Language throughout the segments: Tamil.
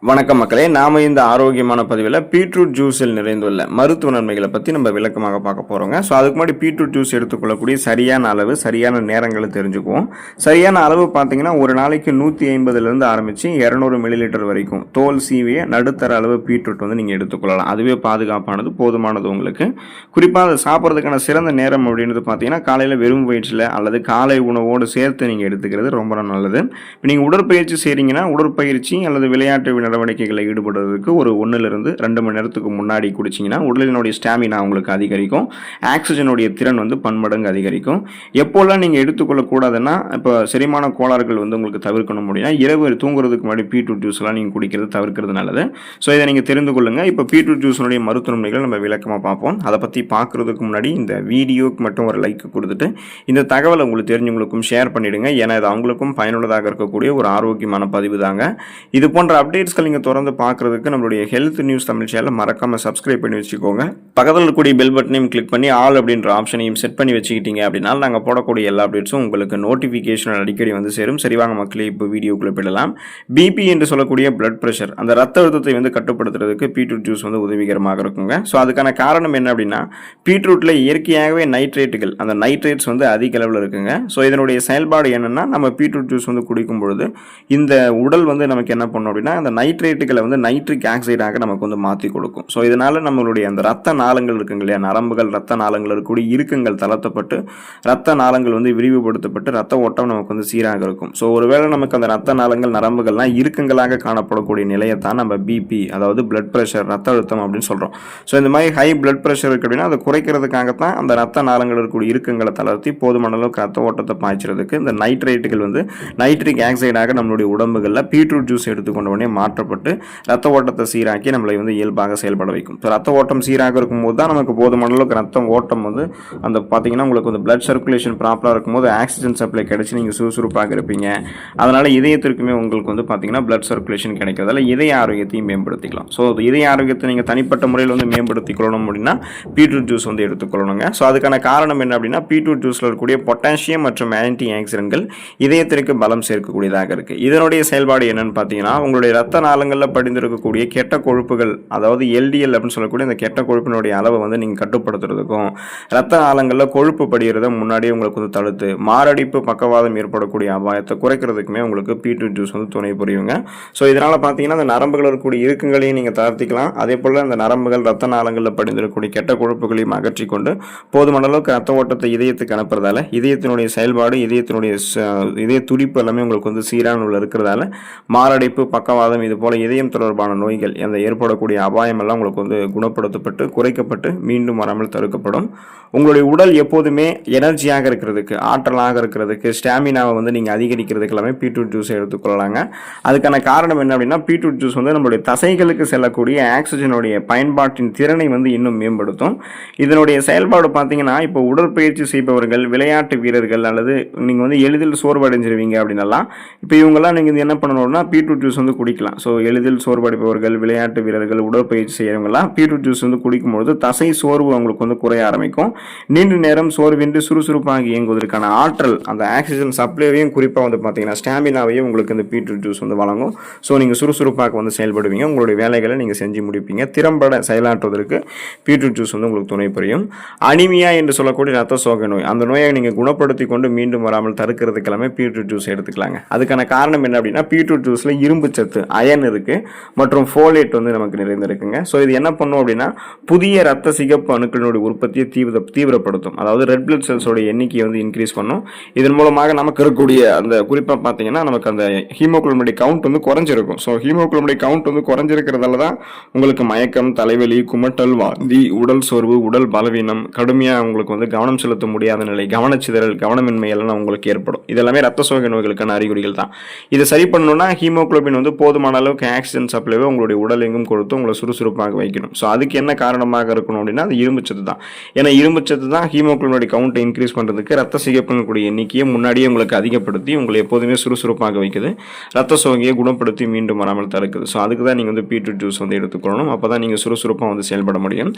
வணக்கம் மக்களே, நாம இந்த ஆரோக்கியமான பதிவில் பீட்ரூட் ஜூஸில் நிறைந்துள்ள மருத்துவ நன்மைகளை பற்றி நம்ம விளக்கமாக பார்க்க போகிறோங்க. ஸோ அதுக்கு முன்னாடி பீட்ரூட் ஜூஸ் எடுத்துக்கொள்ளக்கூடிய சரியான அளவு, சரியான நேரங்களை தெரிஞ்சுக்குவோம். சரியான அளவு பார்த்தீங்கன்னா ஒரு நாளைக்கு 150லேருந்து ஆரம்பித்து 200 மில்லிலிட்டர் வரைக்கும் தோல் சீவிய நடுத்தர அளவு பீட்ரூட் வந்து நீங்கள் எடுத்துக்கொள்ளலாம். அதுவே பாதுகாப்பானது, போதுமானது உங்களுக்கு. குறிப்பாக அதை சாப்பிட்றதுக்கான சிறந்த நேரம் அப்படின்றது பார்த்தீங்கன்னா காலையில் வெறும் வயிற்றில் அல்லது காலை உணவோடு சேர்த்து நீங்கள் எடுத்துக்கிறது ரொம்ப நல்லது. இப்போ நீங்கள் உடற்பயிற்சி செய்கிறீங்கன்னா உடற்பயிற்சி அல்லது விளையாட்டு நடவடிக்கைகளில் ஈடுபடுறதுக்கு ஒரு 1லிருந்து 2 மணி நேரத்துக்கு முன்னாடி குடிச்சிங்கன்னா உடலினுடைய ஸ்டாமினா உங்களுக்கு அதிகரிக்கும். ஆக்சிஜனுடைய திறன் வந்து பன்மடங்கு அதிகரிக்கும். எப்போல்லாம் நீங்கள் எடுத்துக்கொள்ளக்கூடாதுன்னா, இப்போ செரிமான கோளாறுகள் வந்து உங்களுக்கு தவிர்க்கணும் அப்படின்னா இரவு தூங்குறதுக்கு முன்னாடி பீட்ரூட் ஜூஸ்லாம் நீங்கள் குடிக்கிறது தவிர்க்கிறது நல்லது. ஸோ இதை நீங்கள் தெரிந்து கொள்ளுங்கள். இப்போ பீட்ரூட் ஜூஸினுடைய மருத்துவ நன்மைகள் நம்ம விளக்கமாக பார்ப்போம். அதை பற்றி பார்க்குறதுக்கு முன்னாடி இந்த வீடியோக்கு மட்டும் ஒரு லைக் கொடுத்துட்டு இந்த தகவலை உங்களுக்கு தெரிஞ்சவங்களுக்கும் ஷேர் பண்ணிவிடுங்க. ஏன்னா இது அவங்களுக்கும் பயனுள்ளதாக இருக்கக்கூடிய ஒரு ஆரோக்கியமான பதிவு தாங்க. இது போன்ற அப்டேட்ஸ்கள் நீங்கள் தொடர்ந்து பார்க்குறதுக்கு நம்மளுடைய ஹெல்த் நியூஸ் தமிழ் சேனலை மறக்காமல் சப்ஸ்கிரைப் பண்ணி வச்சுக்கோங்க. பக்கத்தில் இருக்கக்கூடிய பெல் பட்டனையும் கிளிக் பண்ணி ஆல் அப்படின்ற ஆப்ஷனையும் செட் பண்ணி வச்சுக்கிட்டீங்க அப்படின்னா நாங்கள் போடக்கூடிய எல்லா அப்டேட்ஸும் உங்களுக்கு நோட்டிஃபிகேஷன் அடிக்கடி வந்து சேரும். சரிவாங்க மக்களே, இப்போ வீடியோக்குள்ளே போயிடலாம். பிபி என்று சொல்லக்கூடிய பிளட் ப்ரெஷர், அந்த ரத்த அழுத்தத்தை வந்து கட்டுப்படுத்துறதுக்கு பீட்ரூட் ஜூஸ் வந்து உதவிகரமாக இருக்குங்க. ஸோ அதுக்கான காரணம் என்ன அப்படின்னா, பீட்ரூட்டில் இயற்கையாகவே நைட்ரேட்டுகள், அந்த நைட்ரேட்ஸ் வந்து அதிக அளவில் இருக்குங்க. ஸோ இதனுடைய செயல்பாடு என்னென்னா, நம்ம பீட்ரூட் ஜூஸ் வந்து குடிக்கும் பொழுது இந்த உடல் வந்து நமக்கு என்ன பண்ணும் அப்படின்னா, அந்த நைட்ரேட்டுகளை வந்து நைட்ரிக் ஆக்சைடாக நமக்கு வந்து மாற்றி கொடுக்கும். ஸோ இதனால் நம்மளுடைய அந்த ரத்த நாளங்கள் இருக்குங்க இல்லையா, நரம்புகள், ரத்த நாளங்கள் இருக்கக்கூடிய இறுக்கங்கள் தளர்த்தப்பட்டு ரத்த நாளங்கள் வந்து விரிவுபடுத்தப்பட்டு ரத்த ஓட்டம் நமக்கு வந்து சீராக இருக்கும். ஸோ ஒருவேளை நமக்கு அந்த ரத்த நாளங்கள், நரம்புகள்லாம் இறுக்கங்களாக காணப்படக்கூடிய நிலையை தான் நம்ம பிபி, அதாவது பிளட் ப்ரெஷர், ரத்த அழுத்தம் அப்படின்னு சொல்கிறோம். ஸோ இந்த மாதிரி ஹை பிளட் ப்ரெஷர் இருக்கு அப்படின்னா அதை குறைக்கிறதுக்காகத்தான் அந்த ரத்த நாளங்கள் இருக்கக்கூடிய இறுக்கங்களை தளர்த்தி போதுமான அளவுக்கு ரத்த ஓட்டத்தை பாய்ச்சறதுக்கு இந்த நைட்ரேட்டுகள் வந்து நைட்ரிக் ஆக்சைடாக நம்மளுடைய உடம்புகளில் பீட்ரூட் ஜூஸ் எடுத்துக்கொண்ட உடனே மாற்றப்பட்டு ரத்த ஓட்டத்தை சீராக்கி நம்மளை வந்து இயல்பாக செயல்பட வைக்கும். ஸோ ரத்த ஓட்டம் சீராக இருக்கும்போது தான் நமக்கு போதுமான அளவுக்கு ரத்த ஓட்டம் வந்து அந்த பார்த்தீங்கன்னா உங்களுக்கு வந்து பிளட் சர்க்குலேஷன் ப்ராப்பராக இருக்கும்போது ஆக்சிஜன் சப்ளை கிடைச்சி நீங்கள் சுறுசுறுப்பாக இருப்பீங்க. அதனால் இதயத்திற்குமே உங்களுக்கு வந்து பார்த்தீங்கன்னா பிளட் சர்க்குலேஷன் கிடைக்கிறதால இதய ஆரோக்கியத்தையும் மேம்படுத்திக்கலாம். ஸோ இதய ஆரோக்கியத்தை நீங்கள் தனிப்பட்ட முறையில் வந்து மேம்படுத்திக்கொள்ளணும் அப்படின்னா பீட்ரூட் ஜூஸ் வந்து எடுத்துக்கொள்ளணுங்க. ஸோ அதுக்கான காரணம் என்ன அப்படின்னா, பீட்ரூட் ஜூஸில் இருக்கக்கூடிய பொட்டாசியம் மற்றும் ஆன்டி ஆக்சிடென்ட்கள் இதயத்திற்கு பலம் சேர்க்கக்கூடியதாக இருக்குது. இதனுடைய செயல்பாடு என்னன்னு பார்த்தீங்கன்னா, உங்களுடைய ரத்த நாளங்களில் படிந்திருக்கக்கூடிய கெட்ட கொழுப்புகள், அதாவது எல்டிஎல் அப்படின்னு சொல்லக்கூடிய இந்த கெட்ட கொழுப்பினுடைய அளவை வந்து நீங்கள் கட்டுப்படுத்துறதுக்கும், ரத்த நாளங்களில் கொழுப்பு படிகிறத முன்னாடியே உங்களுக்கு வந்து தடுத்து மாரடைப்பு, பக்கவாதம் ஏற்படக்கூடிய அபாயத்தை குறைக்கிறதுக்குமே உங்களுக்கு பீட்ரூட் ஜூஸ் வந்து துணை புரியுங்க. ஸோ இதனால் பார்த்தீங்கன்னா அந்த நரம்புகள் இருக்கக்கூடிய இறுக்கங்களையும் நீங்கள் தளர்த்திக்கலாம். அதே போல் அந்த நரம்புகள், ரத்த நாளங்களில் படிந்திருக்கக்கூடிய கெட்ட கொழுப்புகளையும் அகற்றிக்கொண்டு போதுமான அளவுக்கு ரத்த ஓட்டத்தை இதயத்துக்கு அனுப்புறதால இதயத்தினுடைய செயல்பாடு, இதய துடிப்பு எல்லாமே உங்களுக்கு வந்து சீரான உள்ள இருக்கிறதால மாரடைப்பு, பக்கவாதம், இது போல இதயம் தொடர்பான நோய்கள் அந்த ஏற்படக்கூடிய அபாயம் எல்லாம் உங்களுக்கு வந்து குணப்படுத்தப்பட்டு குறைக்கப்பட்டு மீண்டும் வராமல் தடுக்கப்படும். உங்களுடைய உடல் எப்போதுமே எனர்ஜியாக இருக்கிறதுக்கு, ஆற்றலாக இருக்கிறதுக்கு, ஸ்டாமினாவை வந்து நீங்கள் அதிகரிக்கிறதுக்கு எல்லாமே பீட்ரூட் ஜூஸை எடுத்துக்கொள்ளலாங்க. அதுக்கான காரணம் என்ன அப்படின்னா, பீட்ரூட் ஜூஸ் வந்து நம்மளுடைய தசைகளுக்கு செல்லக்கூடிய ஆக்சிஜனுடைய பயன்பாட்டின் திறனை வந்து இன்னும் மேம்படுத்தும். இதனுடைய செயல்பாடு பார்த்தீங்கன்னா, இப்போ உடற்பயிற்சி செய்பவர்கள், விளையாட்டு வீரர்கள் அல்லது நீங்கள் வந்து எளிதில் சோர்வடைஞ்சிருவீங்க அப்படின்னலாம், இப்போ இவங்கெல்லாம் நீங்கள் என்ன பண்ணணும்னா பீட்ரூட் ஜூஸ் வந்து குடிக்கலாம். ஸோ எளிதில் சோர்வடைப்பவர்கள், விளையாட்டு வீரர்கள், உடற்பயிற்சி செய்கிறவங்கலாம் பீட்ரூட் ஜூஸ் வந்து குடிக்கும்பொழுது தசை சோர்வு அவங்களுக்கு வந்து குறைய ஆரம்பிக்கும். நீண்ட நேரம் சோர்வின்றி சுறுசுறுப்பாக இயங்குவதற்கான ஆற்றல், அந்த ஆக்சிஜன் சப்ளைவையும் குறிப்பாக வந்து பார்த்தீங்கன்னா ஸ்டாமினாவையும் உங்களுக்கு இந்த பீட்ரூட் ஜூஸ் வந்து வழங்கும். ஸோ நீங்கள் சுறுசுறுப்பாக வந்து செயல்படுவீங்க, உங்களுடைய வேலைகளை நீங்கள் செஞ்சு முடிப்பீங்க. திறம்பட செயலாற்றுவதற்கு பீட்ரூட் ஜூஸ் வந்து உங்களுக்கு துணை புரியும். அனிமியா என்று சொல்லக்கூடிய ரத்த சோகை நோய், அந்த நோயை நீங்கள் குணப்படுத்தி கொண்டு மீண்டும் வராமல் தடுக்கிறதுக்கு எல்லாமே பீட்ரூட் ஜூஸ் எடுத்துக்கலாங்க. அதுக்கான காரணம் என்ன அப்படின்னா, பீட்ரூட் ஜூஸில் இரும்பு சத்து, அயன் இருக்கு மற்றும் ஃபோலேட் வந்து நமக்கு நிறைந்திருக்குங்க. ஸோ இது என்ன பண்ணும் அப்படின்னா, புதிய ரத்த சிகப்பு அணுக்களினுடைய உற்பத்தியை தீவிரப்படுத்தும். அதாவது ரெட் பிளட் செல்ஸோட எண்ணிக்கையை வந்து இன்க்ரீஸ் பண்ணும். இதன் மூலமாக நமக்கு இருக்கக்கூடிய அந்த குறிப்பாக பார்த்தீங்கன்னா நமக்கு அந்த ஹீமோகுளோபினுடைய கவுண்ட் வந்து குறைஞ்சிருக்கும். ஸோ ஹீமோகுளோபினுடைய கவுண்ட் வந்து குறைஞ்சிருக்கிறதால தான் உங்களுக்கு மயக்கம், தலைவலி, குமட்டல், வாந்தி, உடல் சோர்வு, உடல் பலவீனம், கடுமையாக உங்களுக்கு வந்து கவனம் செலுத்த முடியாத நிலை, கவனச்சிதறல், கவனமின்மை எல்லாம் உங்களுக்கு ஏற்படும். இதெல்லாமே ரத்த சோகை நோய்களுக்கான அறிகுறிகள் தான். இதை சரி பண்ணணும்னா ஹீமோகுளோபின் வந்து போதுமான அளவுக்கு ஆக்சிஜன் சப்ளைவை உங்களுடைய உடல் எங்கும் கொடுத்து உங்களை சுறுசுறுப்பாக வைக்கணும். ஸோ அதுக்கு என்ன காரணமாக இருக்கணும் அப்படின்னா, அது இரும்புச்சத்து தான். ஏன்னா இரும்புச்சத்து தான் ஹீமோகுளோபினுடைய கவுண்ட்டை இன்க்ரீஸ் பண்ணுறதுக்கு, ரத்த சிகப்புகளுடைய எண்ணிக்கையை முன்னாடியே உங்களுக்கு அதிகப்படுத்தி உங்களை எப்போதுமே சுறுசுறுப்பாக வைக்குது, ரத்த சோகையை குணப்படுத்தி மீண்டும் வராமல் தடுக்குது. ஸோ அதுக்கு தான் நீங்கள் வந்து பீட்ரூட் ஜூஸ் வந்து எடுத்துக்கொள்ளணும். அப்போ தான் நீங்கள் சுறுசுறுப்பாக வந்து செயல்பட முடியும்.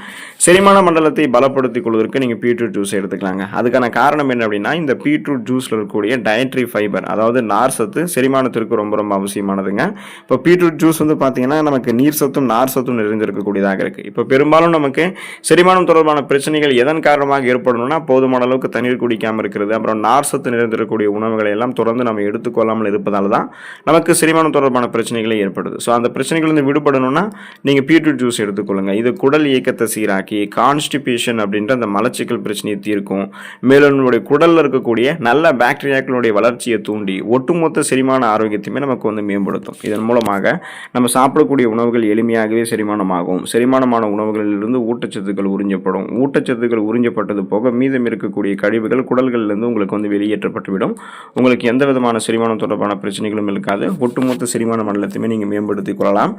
செரிமான மண்டலத்தை பலப்படுத்திக் கொள்வதற்கு நீங்கள் பீட்ரூட் ஜூஸ் எடுத்துக்கலாங்க. அதுக்கான காரணம் என்ன அப்படின்னா, இந்த பீட்ரூட் ஜூஸில் இருக்கக்கூடிய டயட்ரி ஃபைபர், அதாவது நார் சத்து செரிமானத்திற்கு ரொம்ப ரொம்ப அவசியமானதுங்க. இப்போ பீட்ரூட் ஜூஸ் வந்து பார்த்தீங்கன்னா நமக்கு நீர் சத்தும் நார் சத்தும் நிறைந்திருக்கக்கூடியதாக இருக்குது. இப்போ பெரும்பாலும் நமக்கு செரிமானம் தொடர்பான பிரச்சனைகள் எதன் காரணமாக ஏற்படணும்னா போதுமான அளவுக்கு தண்ணீர் குடிக்காமல் இருக்கிறது, அப்புறம் நார் சத்து நிறைந்திருக்கக்கூடிய உணவுகளை எல்லாம் தொடர்ந்து நம்ம எடுத்துக்கொள்ளாமல் இருப்பதால் தான் நமக்கு செரிமானம் தொடர்பான பிரச்சனைகளே ஏற்படுது. ஸோ அந்த பிரச்சனைகள் விடுபடணும்னா நீங்கள் பீட்ரூட் ஜூஸ் எடுத்துக்கொள்ளுங்க. இது குடல் இயக்கத்தை சீராக்கி கான்ஸ்டிபேஷன் அப்படின்ற அந்த மலச்சிக்கல் பிரச்சனையை தீர்க்கும். மேலும் நம்மளுடைய குடலில் இருக்கக்கூடிய நல்ல பாக்டீரியாக்களுடைய வளர்ச்சியை தூண்டி ஒட்டுமொத்த செரிமான ஆரோக்கியத்தையுமே நமக்கு மேம்படுத்தும். இதன் மூலமாக நம்ம சாப்பிடக்கூடிய உணவுகள் எளிமையாகவே செரிமானமாகும். செரிமானமான உணவுகளிலிருந்து ஊட்டச்சத்துக்கள் உறிஞ்சப்படும். ஊட்டச்சத்துக்கள் உறிஞ்சப்பட்டது போக மீதம் இருக்கக்கூடிய கழிவுகள் குடல்களிலிருந்து உங்களுக்கு வெளியேற்றப்பட்டுவிடும். உங்களுக்கு எந்த விதமான செரிமானம் தொடர்பான பிரச்சனைகளும் இருக்காது. ஒட்டுமொத்த செரிமான மண்டலத்தையுமே நீங்கள் மேம்படுத்திக் கொள்ளலாம்.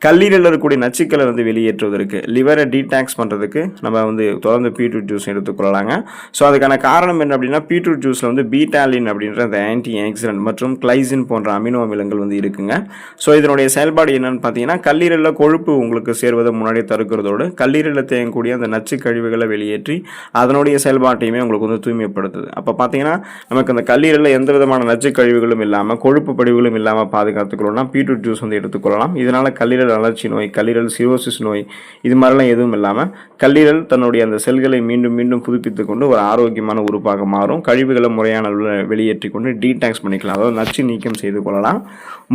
கல்லீரலில் இருக்கக்கூடிய நச்சுக்களை வெளியேற்றுவதற்கு, லிவரை டீடாக்ஸ் பண்ணுறதுக்கு நம்ம தொடர்ந்து பீட்ரூட் ஜூஸ் எடுத்துக்கொள்ளலாங்க. ஸோ அதுக்கான காரணம் என்ன அப்படின்னா, பீட்ரூட் ஜூஸில் பீட்டாலின் அப்படின்ற அந்த ஆன்டி ஆக்சிடென்ட் மற்றும் கிளைசின் போன்ற அமினோ அமிலங்கள் இருக்குங்க. ஸோ இதனுடைய செயல்பாடு என்னன்னு பார்த்தீங்கன்னா, கல்லீரலில் கொழுப்பு உங்களுக்கு சேர்வதை முன்னாடியே தடுக்கிறதோடு கல்லீரலில் தேங்கக்கூடிய அந்த நச்சு கழிவுகளை வெளியேற்றி அதனுடைய செயல்பாட்டையுமே உங்களுக்கு தூய்மைப்படுத்துது. அப்போ பார்த்தீங்கன்னா நமக்கு அந்த கல்லீரலில் எந்த விதமான நச்சு கழிவுகளும் இல்லாமல் கொழுப்பு படிவுகளும் இல்லாமல் பாதுகாத்துக்கணும்னா பீட்ரூட் ஜூஸ் எடுத்துக்கொள்ளலாம். இதனால் கல்லீரல் அழற்சி நோய், கல்லீரல் சிரோசிஸ் நோய் இது மாதிரிலாம் எதுவும் இல்லாமல் கல்லீரல் தன்னுடைய அந்த செல்களை மீண்டும் மீண்டும் புதுப்பித்து கொண்டு ஒரு ஆரோக்கியமான உறுப்பாக மாறும். கழிவுகளை முறையான அளவில் வெளியேற்றி கொண்டு டீடாக்ஸ் பண்ணிக்கலாம், அதாவது நச்சு நீக்கம் செய்து கொள்ளலாம்.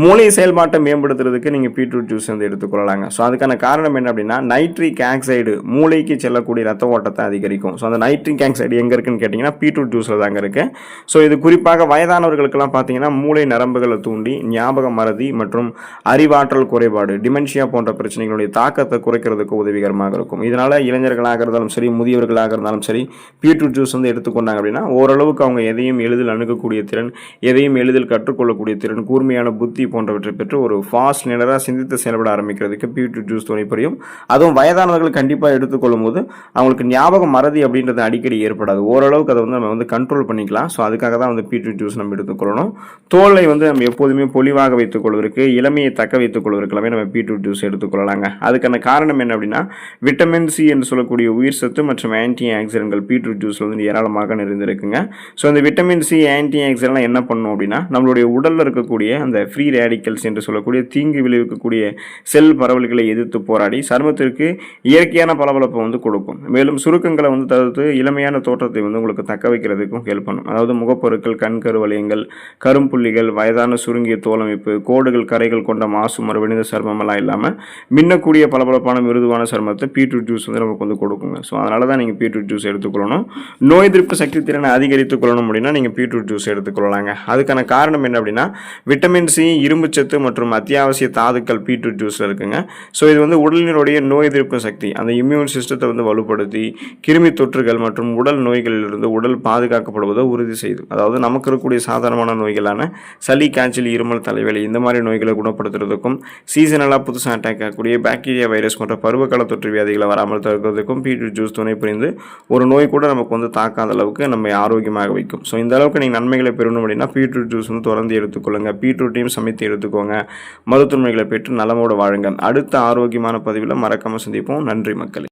மூளை செயல்பாட்டை மேம்படுத்துறதுக்கு நீங்கள் பீட்ரூட் ஜூஸ் எடுத்துக்கொள்ளலாங்க. ஸோ அதுக்கான காரணம் என்ன அப்படின்னா, நைட்ரிக் ஆக்சைடு மூளைக்கு செல்லக்கூடிய ரத்த ஓட்டத்தை அதிகரிக்கும். ஸோ அந்த நைட்ரிக் ஆக்சைடு எங்கே இருக்குன்னு கேட்டிங்கன்னா பீட்ரூட் ஜூஸில் தாங்க இருக்குது. ஸோ இது குறிப்பாக வயதானவர்களுக்கெல்லாம் பார்த்தீங்கன்னா மூளை நரம்புகளை தூண்டி ஞாபக மறதி மற்றும் அறிவாற்றல் குறைபாடு, டிமென்ஷியா போன்ற பிரச்சனைகளுடைய தாக்கத்தை குறைக்கிறதுக்கு உதவிகரமாக இருக்கும். இதனால் இளைஞர்களாக இருந்தாலும் சரி, முதியவர்களாக இருந்தாலும் சரி, பீட்ரூட் ஜூஸ் எடுத்துக்கொண்டாங்க அப்படின்னா ஓரளவுக்கு அவங்க எதையும் எளிதில் அணுகக்கூடிய திறன், எதையும் எளிதில் கற்றுக்கொள்ளக்கூடிய திறன், கூர்மையான புத்தி போன்றவற்றை பெற்று ஒரு ஃபாஸ்ட் நிலராக சிந்தித்து செயல்பட ஆரம்பிக்கிறதுக்கு பீட்ரூட் ஜூஸ் துணை புரியும். அதுவும் வயதானவர்கள் கண்டிப்பாக எடுத்துக்கொள்ளும் போது அவங்களுக்கு ஞாபக மறதி அப்படின்றது அடிக்கடி ஏற்படாது. ஓரளவுக்கு அதை நம்ம கண்ட்ரோல் பண்ணிக்கலாம். ஸோ அதுக்காக தான் பீட்ரூட் ஜூஸ் நம்ம எடுத்துக்கொள்ளணும். தோலை நம்ம எப்போதுமே பொலிவாக வைத்துக் கொள்வதற்கு, இளமையை தக்க வைத்துக் கொள்வதற்கெல்லாமே நம்ம பீட்ரூட் ஜூஸ் எடுத்துக்கொள்ளலாங்க. அதுக்கான காரணம் என்ன அப்படின்னா, விட்டமின் சி என்று சொல்லக்கூடிய உயிர் சத்து மற்றும் ஆன்டி ஆக்சிடென்ட்கள் பீட்ரூட் ஜூஸில் ஏராளமாக நிறைந்திருக்குங்க. ஸோ அந்த விட்டமின் சி ஆன்டி ஆக்சிடென்ட்லாம் என்ன பண்ணும் அப்படின்னா, நம்மளுடைய உடலில் இருக்கக்கூடிய அந்த ஃப்ரீ ரேடிக்கல்ஸ் என்று சொல்லக்கூடிய தீங்கு விளைவிக்கக்கூடிய செல் பரவல்களை எதிர்த்து போராடி சருமத்திற்கு இயற்கையான பளபளப்பை கொடுக்கும். மேலும் சுருக்கங்களை தவிர்த்து இளமையான தோற்றத்தை உங்களுக்கு தக்க வைக்கிறதுக்கும் ஹெல்ப் பண்ணும். அதாவது முகப்பொருட்கள், கண்கரு வளையங்கள், கரும்புள்ளிகள், வயதான சுருங்கிய தோலமைப்பு, கோடுகள், கரைகள் கொண்ட மாசு மறுவணிந்த சருமமெல்லாம் இல்லாமல் மின்னக்கூடிய பளபளப்பான மிருதுவான சருமத்தை பீட்ரூட் ஜூஸ் நமக்கு கொடுக்குங்க. ஸோ அதனால தான் நீங்கள் பீட்ரூட் ஜூஸ் எடுத்துக்கொள்ளணும். நோய் எதிர்ப்பு சக்தி திறனை அதிகரித்துக் கொள்ளணும் அப்படின்னா நீங்கள் பீட்ரூட் ஜூஸ் எடுத்துக்கொள்ளலாங்க. அதுக்கான காரணம் என்ன அப்படின்னா, விட்டமின் சி, இரும்புச்சத்து மற்றும் அத்தியாவசிய தாதுக்கள் பீட்ரூட் ஜூஸில் இருக்குங்க. ஸோ இது உடலினுடைய நோய் எதிர்ப்பு சக்தி, அந்த இம்யூன் சிஸ்டத்தை வலுப்படுத்தி கிருமி தொற்றுகள் மற்றும் உடல் நோய்களிலிருந்து உடல் பாதுகாக்கப்படுவதை உறுதி செய்து, அதாவது நமக்கு இருக்கக்கூடிய சாதாரணமான நோய்களான சளி, காய்ச்சல், இருமல், தலைவலி இந்த மாதிரி நோய்களை குணப்படுத்துறதுக்கும், சீசனலாக புதுசாக அட்டாக் ஆகக்கூடிய பாக்டீரியா, வைரஸ் போன்ற பருவகால தொற்று வியாதிகளை வராமல் தடுக்கிறதுக்கும் பீட்ரூட் ஜூஸ் துணை புரிந்து ஒரு நோய் கூட நமக்கு தாக்காத அளவுக்கு நம்ம ஆரோக்கியமாக வைக்கும். ஸோ இந்த அளவுக்கு நீங்கள் நன்மைகளை பெறணும் அப்படின்னா பீட்ரூட் ஜூஸ் தொடர்ந்து எடுத்துக்கொள்ளுங்க. பீட்ரூட்டையும் சமைத்து எடுத்துக்கோங்க. மருத்துவமைகளை பெற்று நலமோடு வாழுங்க. அடுத்த ஆரோக்கியமான பதிவில் மறக்காமல் சந்திப்போம். நன்றி மக்களே.